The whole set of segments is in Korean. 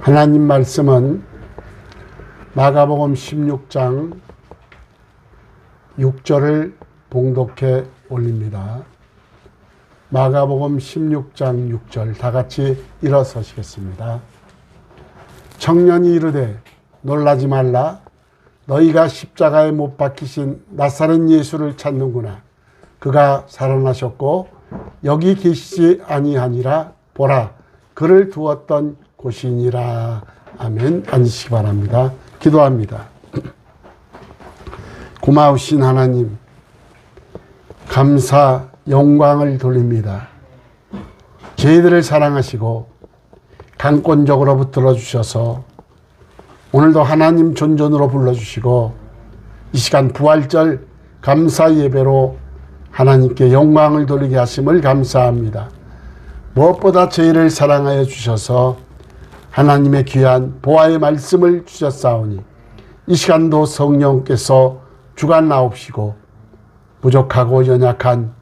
하나님 말씀은 마가복음 16장 6절을 봉독해 올립니다. 마가복음 16장 6절 다 같이 일어서시겠습니다. 청년이 이르되 놀라지 말라. 너희가 십자가에 못 박히신 나사렛 예수를 찾는구나. 그가 살아나셨고 여기 계시지 아니하니라. 보라, 그를 두었던 곳이니라. 아멘. 앉으시기 바랍니다. 기도합니다. 고마우신 하나님, 감사 영광을 돌립니다. 저희들을 사랑하시고 강권적으로 붙들어 주셔서 오늘도 하나님 존전으로 불러주시고 이 시간 부활절 감사 예배로 하나님께 영광을 돌리게 하심을 감사합니다. 무엇보다 저희를 사랑하여 주셔서 하나님의 귀한 보화의 말씀을 주셨사오니 이 시간도 성령께서 주관하옵시고 부족하고 연약한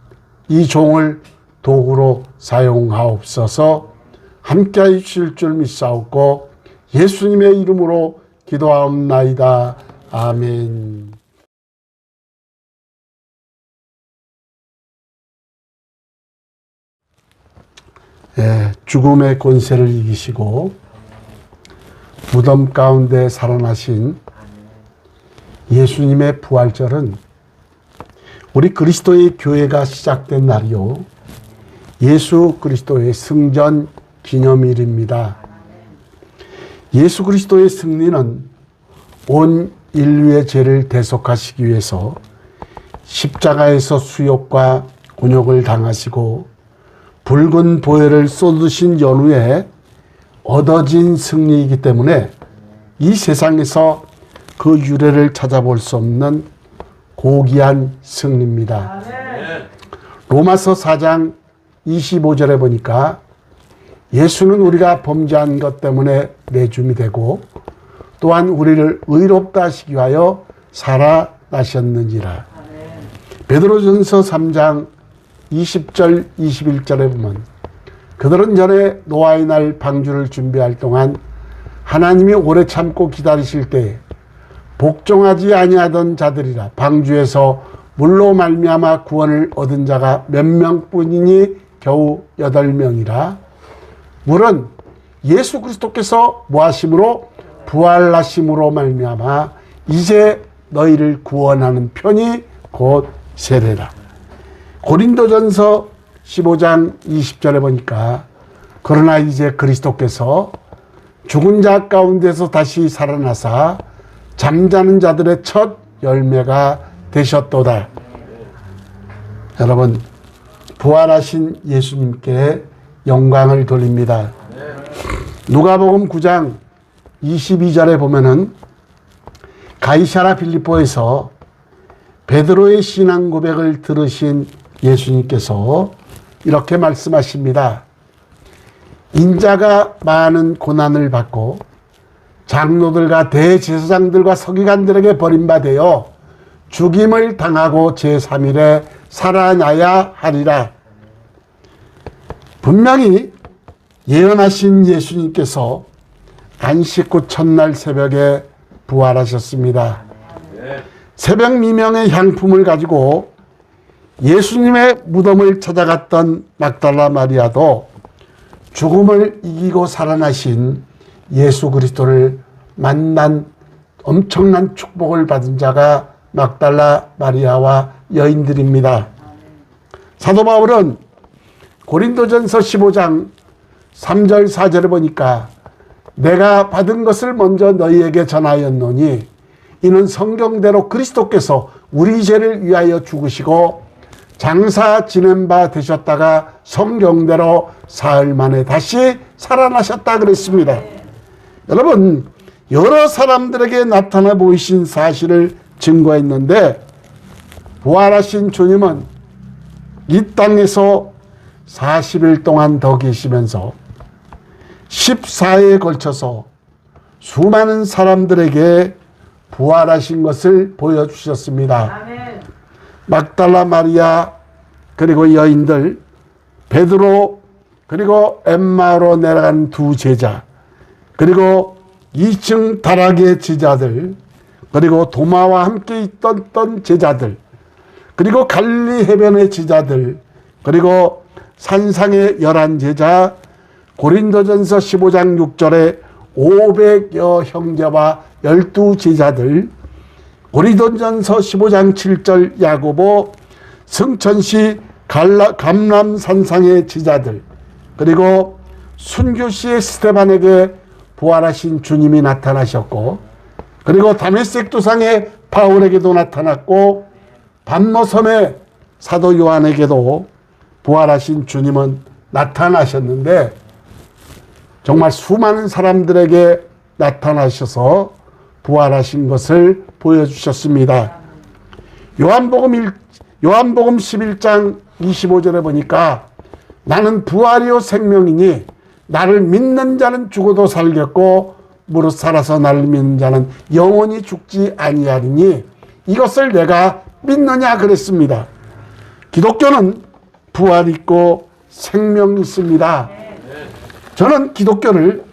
이 종을 도구로 사용하옵소서. 함께하여 주실 줄 믿사옵고 예수님의 이름으로 기도하옵나이다. 아멘. 죽음의 권세를 이기시고 무덤 가운데 살아나신 예수님의 부활절은 우리 그리스도의 교회가 시작된 날이요, 예수 그리스도의 승전 기념일입니다. 예수 그리스도의 승리는 온 인류의 죄를 대속하시기 위해서 십자가에서 수욕과 곤욕을 당하시고 붉은 보혈을 쏟으신 연후에 얻어진 승리이기 때문에 이 세상에서 그 유래를 찾아볼 수 없는 고귀한 승리입니다. 로마서 4장 25절에 보니까 예수는 우리가 범죄한 것 때문에 내줌이 되고 또한 우리를 의롭다 하시기 위하여 살아나셨느니라. 베드로전서 3장 20절 21절에 보면 그들은 전에 노아의 날 방주를 준비할 동안 하나님이 오래 참고 기다리실 때에 복종하지 아니하던 자들이라. 방주에서 물로 말미암아 구원을 얻은 자가 몇 명뿐이니 겨우 8명이라. 물은 예수 그리스도께서 뭐하심으로 부활하심으로 말미암아 이제 너희를 구원하는 편이 곧 세례라. 고린도전서 15장 20절에 보니까 그러나 이제 그리스도께서 죽은 자 가운데서 다시 살아나사 잠자는 자들의 첫 열매가 되셨도다. 여러분, 부활하신 예수님께 영광을 돌립니다. 누가복음 9장 22절에 보면은 가이사랴 빌립보에서 베드로의 신앙 고백을 들으신 예수님께서 이렇게 말씀하십니다. 인자가 많은 고난을 받고 장로들과 대제사장들과 서기관들에게 버림받아 죽임을 당하고 제3일에 살아나야 하리라. 분명히 예언하신 예수님께서 안식 후 첫날 새벽에 부활하셨습니다. 새벽 미명의 향품을 가지고 예수님의 무덤을 찾아갔던 막달라 마리아도 죽음을 이기고 살아나신 예수 그리스도를 만난 엄청난 축복을 받은 자가 막달라 마리아와 여인들입니다. 사도 바울은 고린도전서 15장 3절 4절에 보니까 내가 받은 것을 먼저 너희에게 전하였노니 이는 성경대로 그리스도께서 우리 죄를 위하여 죽으시고 장사 지낸 바 되셨다가 성경대로 사흘 만에 다시 살아나셨다 그랬습니다. 여러분, 여러 사람들에게 나타나 보이신 사실을 증거했는데 부활하신 주님은 이 땅에서 40일 동안 더 계시면서 14회에 걸쳐서 수많은 사람들에게 부활하신 것을 보여주셨습니다. 아멘. 막달라 마리아, 그리고 여인들, 베드로, 그리고 엠마오로 내려간 두 제자, 그리고 2층 다락의 제자들, 그리고 도마와 함께 있던 제자들, 그리고 갈릴리 해변의 제자들, 그리고 산상의 11제자, 고린도전서 15장 6절에 500여 형제와 12제자들, 고린도전서 15장 7절 야고보, 승천시 감람산상의 제자들, 그리고 순교시의 스테반에게 부활하신 주님이 나타나셨고, 그리고 다메섹 도상의 바울에게도 나타났고, 반모섬의 사도 요한에게도 부활하신 주님은 나타나셨는데, 정말 수많은 사람들에게 나타나셔서 부활하신 것을 보여주셨습니다. 요한복음 11장 25절에 보니까 나는 부활이요 생명이니 나를 믿는 자는 죽어도 살겠고 무릇 살아서 나를 믿는 자는 영원히 죽지 아니하리니 이것을 내가 믿느냐 그랬습니다. 기독교는 부활이 있고 생명이 있습니다. 저는 기독교를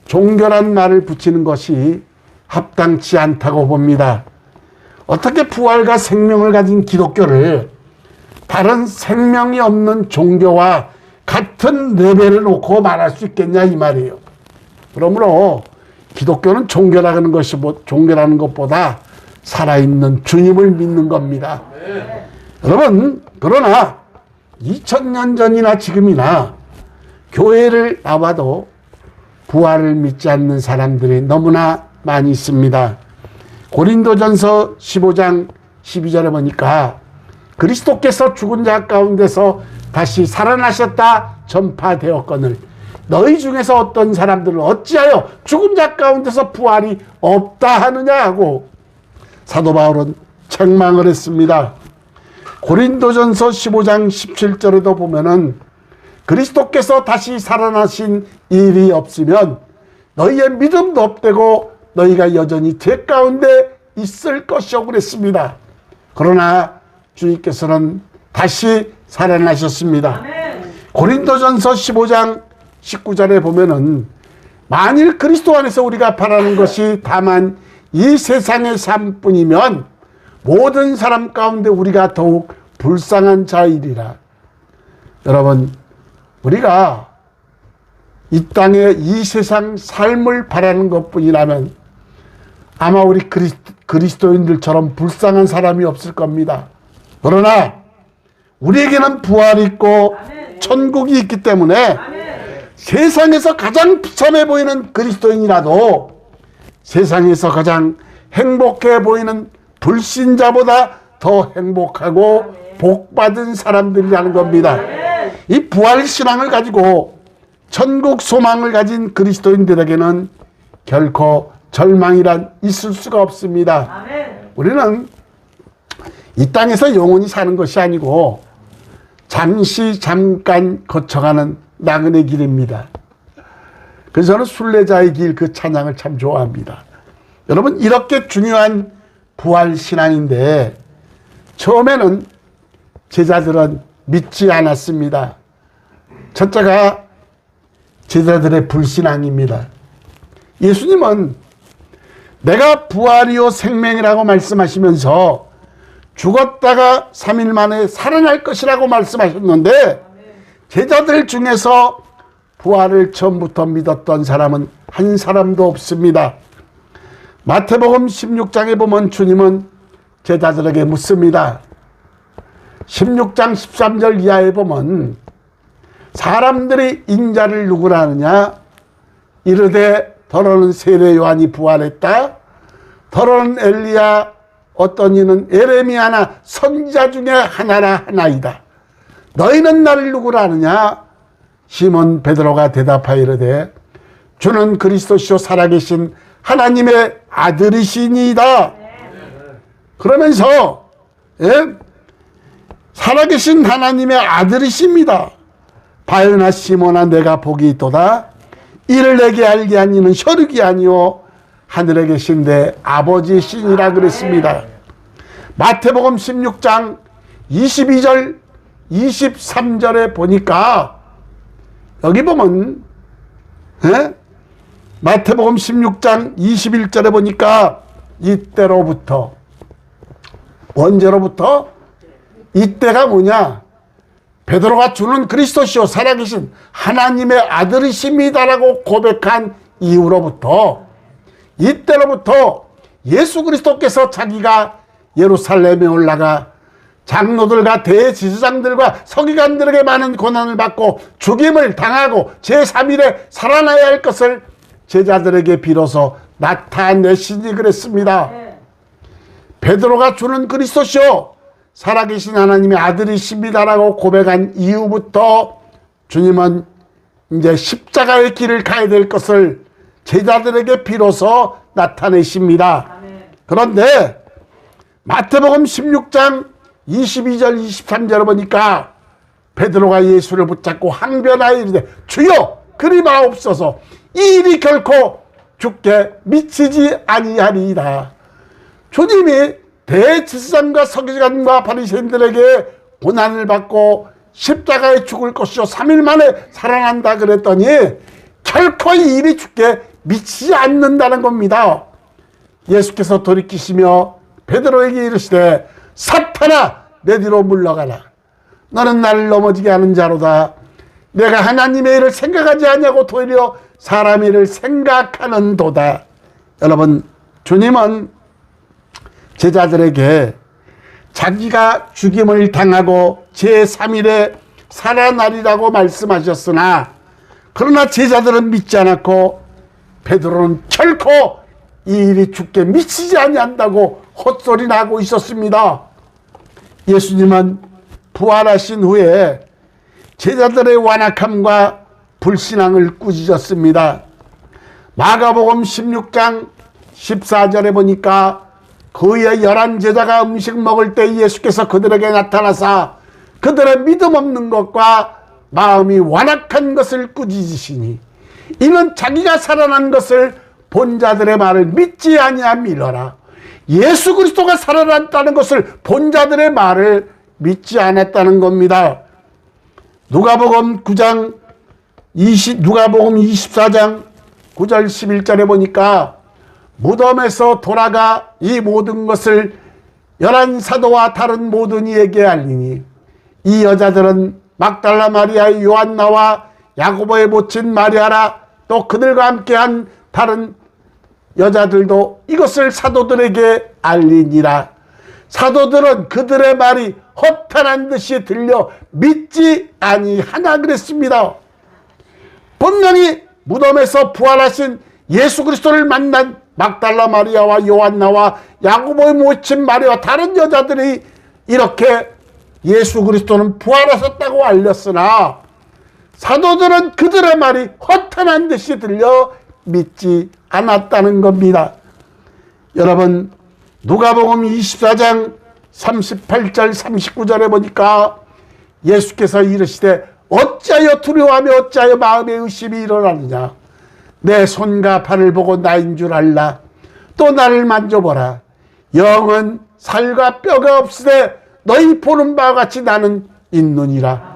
종교란 말을 붙이는 것이 합당치 않다고 봅니다. 어떻게 부활과 생명을 가진 기독교를 다른 생명이 없는 종교와 같은 레벨에 놓고 말할 수 있겠냐 이 말이에요. 그러므로 기독교는 종교라는 것보다 살아있는 주님을 믿는 겁니다. 여러분, 그러나 2000년 전이나 지금이나 교회를 나와도 부활을 믿지 않는 사람들이 너무나 많이 있습니다. 고린도전서 15장 12절에 보니까 그리스도께서 죽은 자 가운데서 다시 살아나셨다 전파되었거늘 너희 중에서 어떤 사람들은 어찌하여 죽은 자 가운데서 부활이 없다 하느냐 하고 사도 바울은 책망을 했습니다. 고린도전서 15장 17절에도 보면은 그리스도께서 다시 살아나신 일이 없으면 너희의 믿음도 없되고 너희가 여전히 죄 가운데 있을 것이라고 그랬습니다. 그러나 주님께서는 다시 살아나셨습니다. 고린도전서 15장 19절에 보면은 만일 그리스도 안에서 우리가 바라는 것이 다만 이 세상의 삶뿐이면 모든 사람 가운데 우리가 더욱 불쌍한 자이리라. 여러분, 우리가 이 땅에 이 세상 삶을 바라는 것뿐이라면 아마 우리 그리스도인들처럼 불쌍한 사람이 없을 겁니다. 그러나 우리에게는 부활이 있고 천국이 있기 때문에 세상에서 가장 비참해 보이는 그리스도인이라도 세상에서 가장 행복해 보이는 불신자보다 더 행복하고 복받은 사람들이라는 겁니다. 이 부활 신앙을 가지고 천국 소망을 가진 그리스도인들에게는 결코 절망이란 있을 수가 없습니다. 우리는 이 땅에서 영원히 사는 것이 아니고 잠깐 거쳐가는 나그네 길입니다. 그래서 저는 순례자의 길 그 찬양을 참 좋아합니다. 여러분, 이렇게 중요한 부활 신앙인데 처음에는 제자들은 믿지 않았습니다. 첫째가 제자들의 불신앙입니다. 예수님은 내가 부활이요 생명이라고 말씀하시면서 죽었다가 3일 만에 살아날 것이라고 말씀하셨는데 제자들 중에서 부활을 처음부터 믿었던 사람은 한 사람도 없습니다. 마태복음 16장에 보면 주님은 제자들에게 묻습니다. 16장 13절 이하에 보면 사람들이 인자를 누구라 하느냐 이르되 더러는 세례 요한이 부활했다. 더러는 엘리야 어떤 이는 에레미야나 선지자 중에 하나라 하나이다. 너희는 나를 누구라 하느냐? 시몬 베드로가 대답하여 이르되 주는 그리스도시요 살아계신 하나님의 아들이시니이다. 그러면서 살아계신 하나님의 아들이십니다. 바요나 시몬아 내가 복이 있도다. 이를 내게 알게 한 이는 혈육이 아니요 하늘에 계신데 아버지시니라 그랬습니다. 마태복음 16장 22절 23절에 보니까 여기 보면 마태복음 16장 21절에 보니까 이때로부터, 언제로부터? 이때가 뭐냐? 베드로가 주는 그리스도시요 살아계신 하나님의 아들이십니다라고 고백한 이후로부터, 이때로부터 예수 그리스도께서 자기가 예루살렘에 올라가 장로들과 대지사장들과 서기관들에게 많은 고난을 받고 죽임을 당하고 제3일에 살아나야 할 것을 제자들에게 비로소 나타내시니 그랬습니다. 베드로가 주는 그리스도시요 살아계신 하나님의 아들이십니다라고 고백한 이후부터 주님은 이제 십자가의 길을 가야 될 것을 제자들에게 비로소 나타내십니다. 그런데 마태복음 16장 22절 23절을 보니까 베드로가 예수를 붙잡고 항변하여 이르되 주여 그리 마옵소서, 이 일이 결코 주께 미치지 아니하리이다. 주님이 대지사장과 서기관과 바리새인들에게 고난을 받고 십자가에 죽을 것이요 3일 만에 살아난다 그랬더니 결코 이 일이 주께 미치지 않는다는 겁니다. 예수께서 돌이키시며 베드로에게 이르시되 사탄아 내 뒤로 물러가라. 너는 나를 넘어지게 하는 자로다. 내가 하나님의 일을 생각하지 않냐고 도리어 사람의 일을 생각하는 도다. 여러분, 주님은 제자들에게 자기가 죽임을 당하고 제3일에 살아나리라고 말씀하셨으나, 그러나 제자들은 믿지 않았고 베드로는 결코 이 일이 주께 미치지 아니한다고 헛소리나 하고 있었습니다. 예수님은 부활하신 후에 제자들의 완악함과 불신앙을 꾸짖었습니다. 마가복음 16장 14절에 보니까 그의 11제자가 음식 먹을 때 예수께서 그들에게 나타나사 그들의 믿음 없는 것과 마음이 완악한 것을 꾸짖으시니 이는 자기가 살아난 것을 본 자들의 말을 믿지 아니함이러라. 예수 그리스도가 살아났다는 것을 본 자들의 말을 믿지 않았다는 겁니다. 누가복음 24장 9절 11절에 보니까 무덤에서 돌아가 이 모든 것을 11사도와 다른 모든 이에게 알리니 이 여자들은 막달라 마리아의 요한나와 야고보의 모친 마리아라 또 그들과 함께한 다른 여자들도 이것을 사도들에게 알리니라. 사도들은 그들의 말이 허탄한 듯이 들려 믿지 아니하나 그랬습니다. 분명히 무덤에서 부활하신 예수 그리스도를 만난 막달라 마리아와 요한나와 야고보의 모친 마리아와 다른 여자들이 이렇게 예수 그리스도는 부활하셨다고 알렸으나 사도들은 그들의 말이 허탄한 듯이 들려 믿지 않았다는 겁니다. 여러분, 누가복음 24장 38절 39절에 보니까 예수께서 이르시되 어찌하여 두려워하며 어찌하여 마음에 의심이 일어나느냐. 내 손과 발을 보고 나인 줄 알라. 또 나를 만져보라. 영은 살과 뼈가 없으되 너희 보는 바와 같이 나는 있느니라.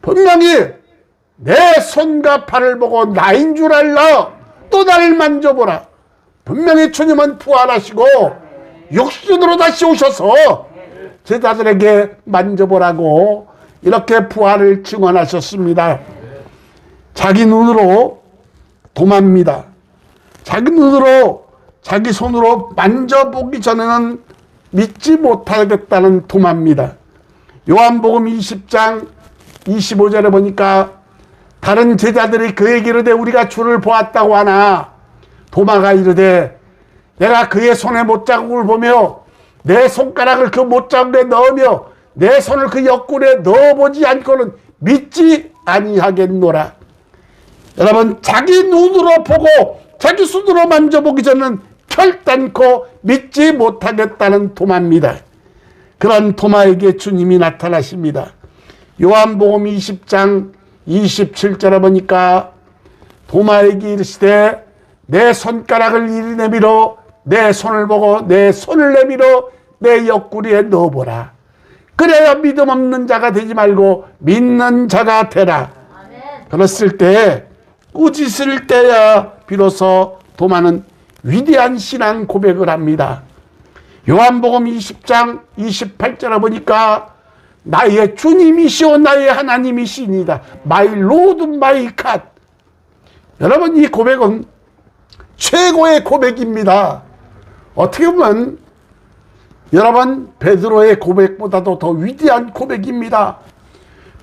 분명히 내 손과 발을 보고 나인 줄 알라. 또 나를 만져보라. 분명히 주님은 부활하시고 육신으로 다시 오셔서 제자들에게 만져보라고 이렇게 부활을 증언하셨습니다. 자기 눈으로 도마입니다. 자기 눈으로 자기 손으로 만져보기 전에는 믿지 못하겠다는 도마입니다. 요한복음 20장 25절에 보니까 다른 제자들이 그에게 이르되 우리가 주를 보았다고 하나 도마가 이르되 내가 그의 손에 못자국을 보며 내 손가락을 그 못자국에 넣으며 내 손을 그 옆구리에 넣어보지 않고는 믿지 아니하겠노라. 여러분, 자기 눈으로 보고 자기 손으로 만져보기 전에는 결단코 믿지 못하겠다는 도마입니다. 그런 도마에게 주님이 나타나십니다. 요한복음 20장 27절에 보니까 도마에게 이르시되 내 손가락을 이리 내밀어 내 손을 보고 내 손을 내밀어 내 옆구리에 넣어보라. 그래야 믿음 없는 자가 되지 말고 믿는 자가 되라. 그랬을 때 꾸짖을 때야 비로소 도마는 위대한 신앙 고백을 합니다. 요한복음 20장 28절에 보니까 나의 주님이시오 나의 하나님이시니다. 마이 로드 마이 갓. 여러분, 이 고백은 최고의 고백입니다. 어떻게 보면 여러분, 베드로의 고백보다도 더 위대한 고백입니다.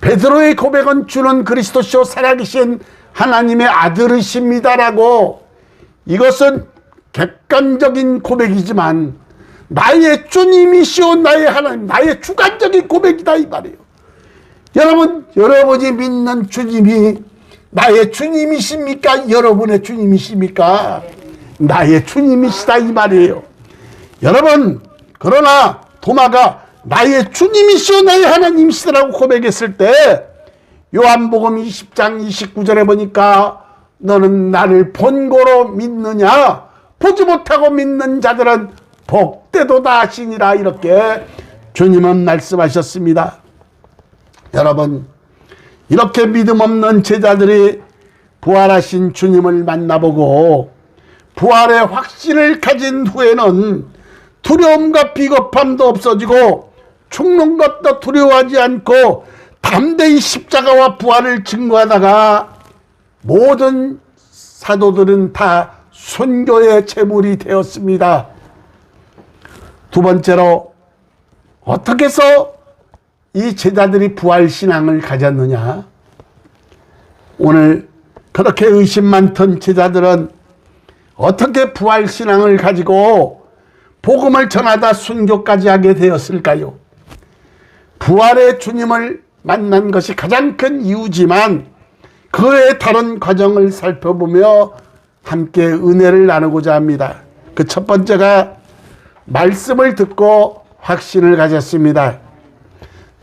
베드로의 고백은 주는 그리스도시요 살아계신 하나님의 아들이십니다라고, 이것은 객관적인 고백이지만 나의 주님이시오 나의 하나님, 나의 주관적인 고백이다 이 말이에요. 여러분, 여러분이 믿는 주님이 나의 주님이십니까? 여러분의 주님이십니까? 나의 주님이시다 이 말이에요. 여러분, 그러나 도마가 나의 주님이시오 나의 하나님이시라고 고백했을 때 요한복음 20장 29절에 보니까 너는 나를 본고로 믿느냐? 보지 못하고 믿는 자들은 복되도다 하시니라, 이렇게 주님은 말씀하셨습니다. 여러분, 이렇게 믿음 없는 제자들이 부활하신 주님을 만나보고 부활의 확신을 가진 후에는 두려움과 비겁함도 없어지고 죽는 것도 두려워하지 않고 담대히 십자가와 부활을 증거하다가 모든 사도들은 다 순교의 제물이 되었습니다. 두 번째로, 어떻게 해서 이 제자들이 부활신앙을 가졌느냐? 오늘 그렇게 의심 많던 제자들은 어떻게 부활신앙을 가지고 복음을 전하다 순교까지 하게 되었을까요? 부활의 주님을 만난 것이 가장 큰 이유지만 그 외의 다른 과정을 살펴보며 함께 은혜를 나누고자 합니다. 그 첫 번째가 말씀을 듣고 확신을 가졌습니다.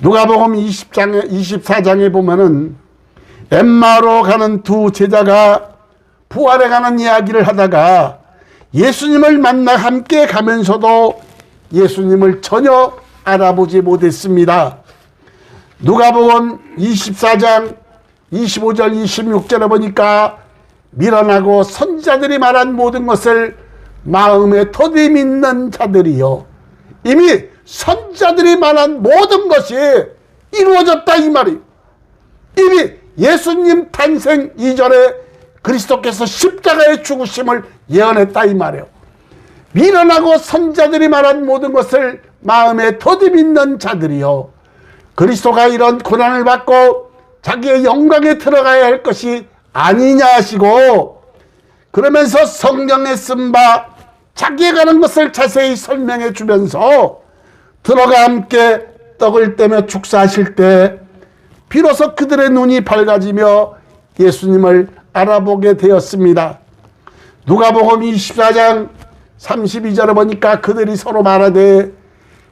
누가복음 24장에 보면은 엠마오로 가는 두 제자가 부활에 관한 이야기를 하다가 예수님을 만나 함께 가면서도 예수님을 전혀 알아보지 못했습니다. 누가복음 24장 25절 26절에 보니까 미련하고 선지자들이 말한 모든 것을 마음에 더디 믿는 자들이요, 이미 선지자들이 말한 모든 것이 이루어졌다 이 말이, 이미 예수님 탄생 이전에 그리스도께서 십자가의 죽으심을 예언했다 이 말이에요. 미련하고 선지자들이 말한 모든 것을 마음에 더디 믿는 자들이요, 그리스도가 이런 고난을 받고 자기의 영광에 들어가야 할 것이 아니냐 하시고, 그러면서 성경에 쓴 바 자기에 관한 것을 자세히 설명해 주면서 들어가 함께 떡을 떼며 축사하실 때 비로소 그들의 눈이 밝아지며 예수님을 알아보게 되었습니다. 누가복음 24장 32절에 보니까 그들이 서로 말하되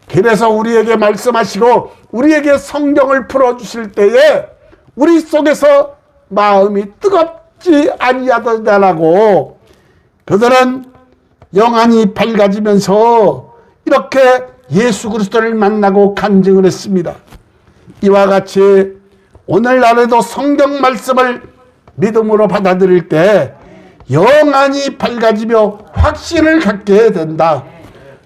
길에서 우리에게 말씀하시고 우리에게 성경을 풀어주실 때에 우리 속에서 마음이 뜨겁지 아니하더냐라고, 그들은 영안이 밝아지면서 이렇게 예수 그리스도를 만나고 간증을 했습니다. 이와 같이 오늘날에도 성경 말씀을 믿음으로 받아들일 때 영안이 밝아지며 확신을 갖게 된다.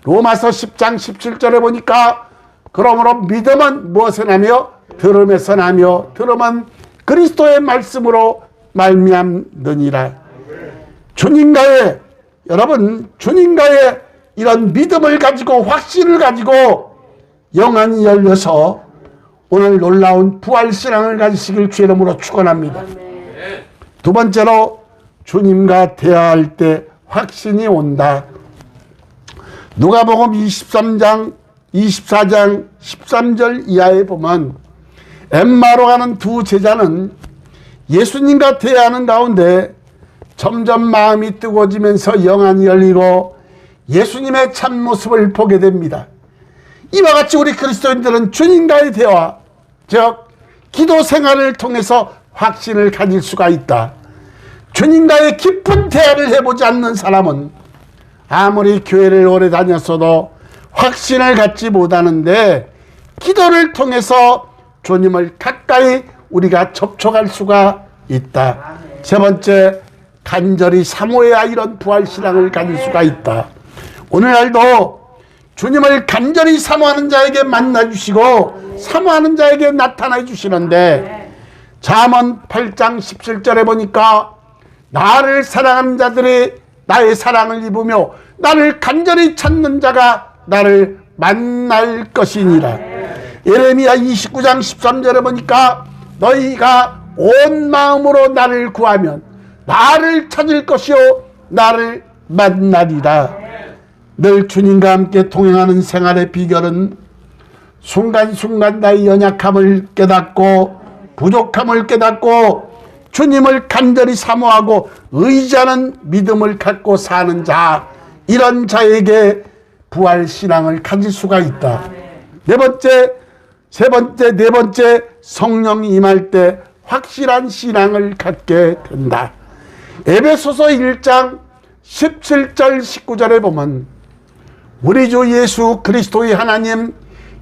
로마서 10장 17절에 보니까 그러므로 믿음은 무엇에 나며 들음에서 나며 들음은 그리스도의 말씀으로 말미암느니라. 주님과의, 여러분, 주님과의 이런 믿음을 가지고 확신을 가지고 영안이 열려서 오늘 놀라운 부활신앙을 가지시길 주의 이름으로 축원합니다. 두 번째로, 주님과 대화할 때 확신이 온다. 누가복음 24장 13절 이하에 보면 엠마로 가는 두 제자는 예수님과 대화하는 가운데 점점 마음이 뜨거워지면서 영안이 열리고 예수님의 참모습을 보게 됩니다. 이와 같이 우리 그리스도인들은 주님과의 대화, 즉 기도 생활을 통해서 확신을 가질 수가 있다. 주님과의 깊은 대화를 해보지 않는 사람은 아무리 교회를 오래 다녔어도 확신을 갖지 못하는데, 기도를 통해서 주님을 가까이 우리가 접촉할 수가 있다. 세 번째, 간절히 사모해야 이런 부활신앙을 가질 수가 있다. 오늘날도 주님을 간절히 사모하는 자에게 만나주시고 사모하는 자에게 나타나 주시는데, 잠언 8장 17절에 보니까 나를 사랑하는 자들이 나의 사랑을 입으며 나를 간절히 찾는 자가 나를 만날 것이니라. 예레미야 29장 13절에 보니까 너희가 온 마음으로 나를 구하면 나를 찾을 것이요 나를 만나리라. 늘 주님과 함께 동행하는 생활의 비결은 순간순간 나의 연약함을 깨닫고 부족함을 깨닫고 주님을 간절히 사모하고 의지하는 믿음을 갖고 사는 자, 이런 자에게 부활신앙을 가질 수가 있다. 네 번째, 성령이 임할 때 확실한 신앙을 갖게 된다. 에베소서 1장 17절 19절에 보면 우리 주 예수 그리스도의 하나님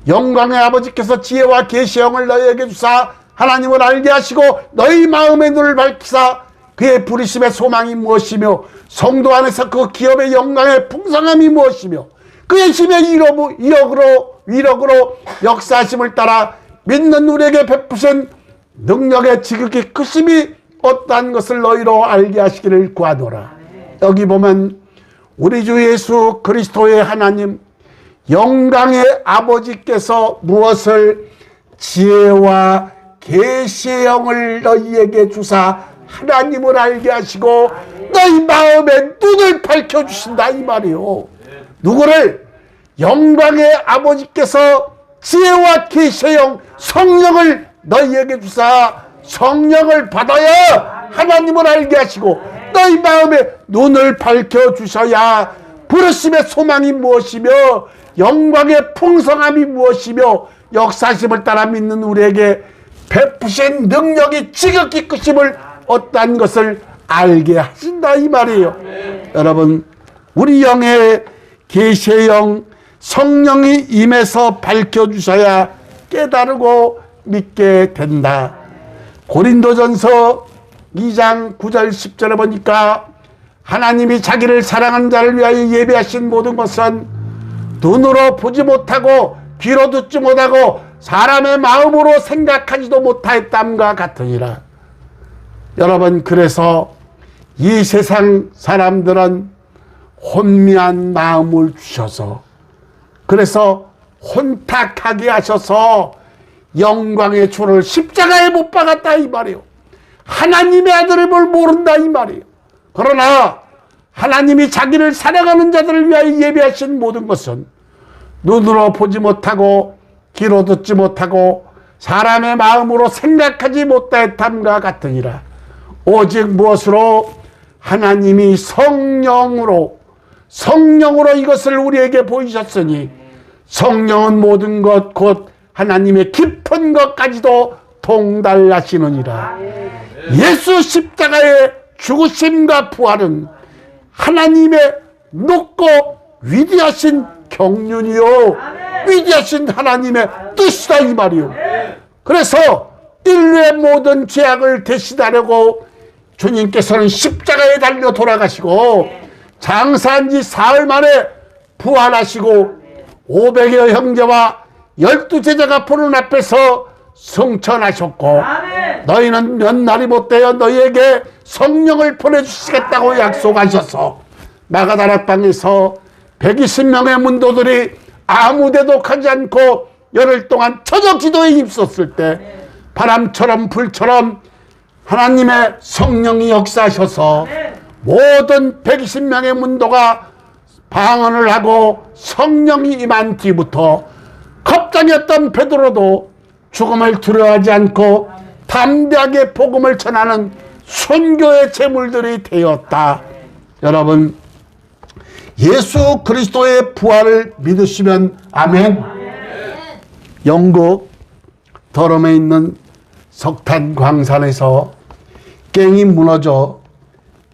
영광의 아버지께서 지혜와 계시형을 너희에게 주사 하나님을 알게 하시고 너희 마음의 눈을 밝히사 그의 부르심의 소망이 무엇이며 성도 안에서 그 기업의 영광의 풍성함이 무엇이며 그의 힘의 위력으로 역사하심을 따라 믿는 우리에게 베푸신 능력의 지극히 크심이 어떠한 것을 너희로 알게 하시기를 구하노라. 여기 보면 우리 주 예수 그리스도의 하나님 영광의 아버지께서 무엇을 지혜와 계시의 영을 너희에게 주사 하나님을 알게 하시고 너희 마음의 눈을 밝혀주신다 이 말이요. 누구를? 영광의 아버지께서 지혜와 계시의 영 성령을 너희에게 주사 성령을 받아야 하나님을 알게 하시고 너희 마음의 눈을 밝혀주셔야 부르심의 소망이 무엇이며 영광의 풍성함이 무엇이며 역사심을 따라 믿는 우리에게 베푸신 능력이 지극히 크심을 어떠한 것을 알게 하신다 이 말이에요. 여러분, 우리 영의 계시의 영 성령이 임해서 밝혀주셔야 깨달고 믿게 된다. 고린도전서 2장 9절 10절에 보니까 하나님이 자기를 사랑하는 자를 위하여 예비하신 모든 것은 눈으로 보지 못하고 귀로 듣지 못하고 사람의 마음으로 생각하지도 못하였담과 같으니라. 여러분, 그래서 이 세상 사람들은 혼미한 마음을 주셔서 그래서 혼탁하게 하셔서 영광의 주를 십자가에 못 박았다 이 말이에요. 하나님의 아들임을 모른다 이 말이에요. 그러나 하나님이 자기를 사랑하는 자들을 위하여 예비하신 모든 것은 눈으로 보지 못하고 귀로 듣지 못하고 사람의 마음으로 생각하지 못하였담과 같으니라. 오직 무엇으로? 하나님이 성령으로 이것을 우리에게 보이셨으니 성령은 모든 것 곧 하나님의 깊은 것까지도 통달하시느니라. 예수 십자가의 죽으심과 부활은 하나님의 높고 위대하신 경륜이요 위대하신 하나님의 뜻이다 이 말이요. 그래서 인류의 모든 죄악을 대신하려고 주님께서는 십자가에 달려 돌아가시고 장사한 지 사흘 만에 부활하시고 500여 형제와 12제자가 보는 앞에서 승천하셨고 너희는 몇 날이 못되어 너희에게 성령을 보내주시겠다고 약속하셔서 마가다라 땅에서 120명의 문도들이 아무데도 가지 않고 열흘 동안 처저 기도에 힘썼을 때 바람처럼 불처럼 하나님의 성령이 역사하셔서 모든 120명의 문도가 방언을 하고 성령이 임한 뒤부터 겁장이었던 베드로도 죽음을 두려워하지 않고 담대하게 복음을 전하는 순교의 제물들이 되었다. 여러분, 예수 그리스도의 부활을 믿으시면 아멘. 영국 더럼에 있는 석탄 광산에서 갱이 무너져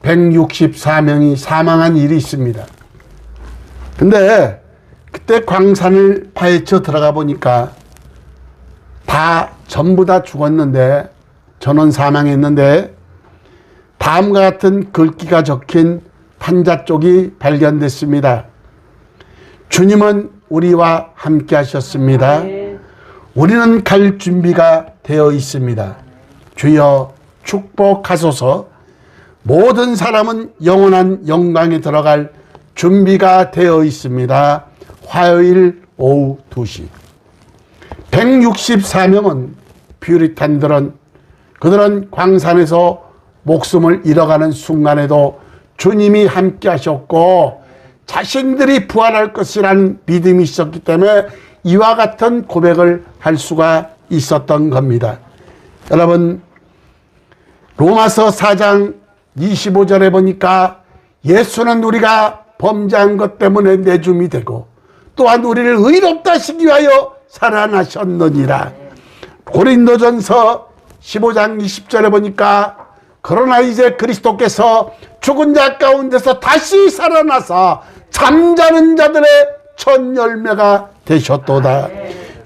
164명이 사망한 일이 있습니다. 근데 그때 광산을 파헤쳐 들어가 보니까 전부 다 죽었는데, 전원 사망했는데 다 다음과 같은 글귀가 적힌 판자 쪽이 발견됐습니다. 주님은 우리와 함께 하셨습니다. 우리는 갈 준비가 되어 있습니다. 주여 축복하소서. 모든 사람은 영원한 영광에 들어갈 준비가 되어 있습니다. 화요일 오후 2시. 164명은 퓨리탄들은 그들은 광산에서 목숨을 잃어가는 순간에도 주님이 함께 하셨고 자신들이 부활할 것이라는 믿음이 있었기 때문에 이와 같은 고백을 할 수가 있었던 겁니다. 여러분, 로마서 4장 25절에 보니까 예수는 우리가 범죄한 것 때문에 내줌이 되고 또한 우리를 의롭다 하시기 위하여 살아나셨느니라. 고린도전서 15장 20절에 보니까 그러나 이제 그리스도께서 죽은 자 가운데서 다시 살아나사 잠자는 자들의 첫 열매가 되셨도다.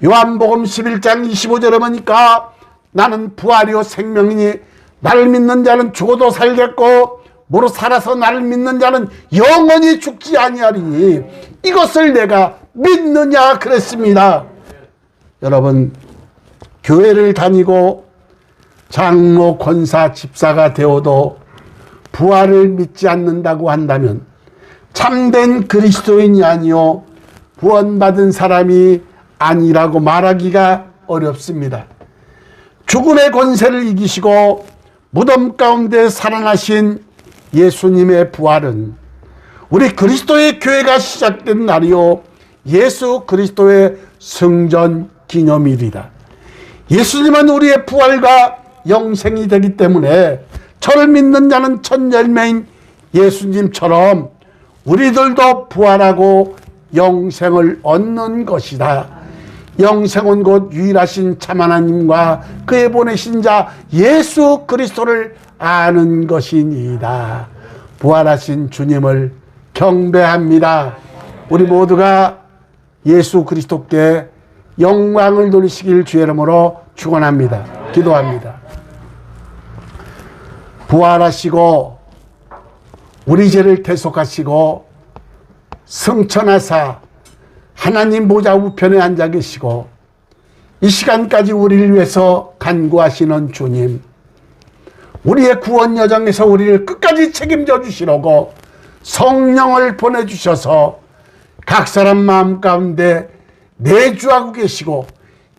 요한복음 11장 25절에 보니까 나는 부활이요 생명이니 나를 믿는 자는 죽어도 살겠고 무릇 살아서 나를 믿는 자는 영원히 죽지 아니하리니 이것을 내가 믿느냐 그랬습니다. 여러분, 교회를 다니고 장로, 권사, 집사가 되어도 부활을 믿지 않는다고 한다면 참된 그리스도인이 아니요 구원받은 사람이 아니라고 말하기가 어렵습니다. 죽음의 권세를 이기시고 무덤 가운데 살아나신 예수님의 부활은 우리 그리스도의 교회가 시작된 날이요 예수 그리스도의 성전 기념일이다. 예수님은 우리의 부활과 영생이 되기 때문에 저를 믿는 자는 첫 열매인 예수님처럼 우리들도 부활하고 영생을 얻는 것이다. 영생은 곧 유일하신 참 하나님과 그의 보내신 자 예수 그리스도를 아는 것이니이다. 부활하신 주님을 경배합니다. 우리 모두가 예수 그리스도께 영광을 돌리시길 주의 이름으로 축원합니다. 기도합니다. 부활하시고 우리 죄를 대속하시고 성천하사 하나님 보좌 우편에 앉아 계시고 이 시간까지 우리를 위해서 간구하시는 주님, 우리의 구원 여정에서 우리를 끝까지 책임져 주시려고 성령을 보내주셔서 각 사람 마음 가운데 내주하고 계시고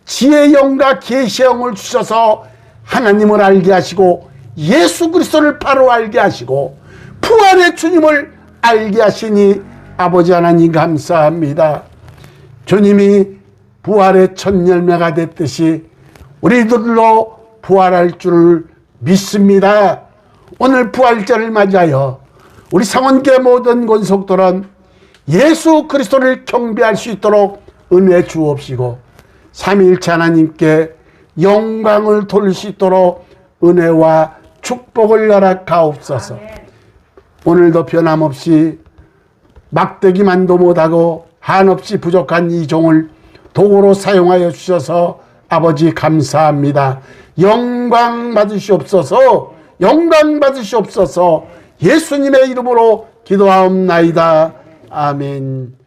지혜의 영과 계시의 영을 주셔서 하나님을 알게 하시고 예수 그리스도를 바로 알게 하시고 부활의 주님을 알게 하시니 아버지 하나님 감사합니다. 주님이 부활의 첫 열매가 됐듯이 우리들로 부활할 줄을 믿습니다. 오늘 부활절을 맞이하여 우리 성원교회 모든 권속들은 예수 그리스도를 경배할 수 있도록 은혜 주옵시고 삼위일체 하나님께 영광을 돌릴 수 있도록 은혜와 축복을 허락하옵소서. 오늘도 변함없이 막대기만도 못하고 한없이 부족한 이 종을 도구로 사용하여 주셔서 아버지 감사합니다. 영광 받으시옵소서. 영광 받으시옵소서. 예수님의 이름으로 기도하옵나이다. 아멘.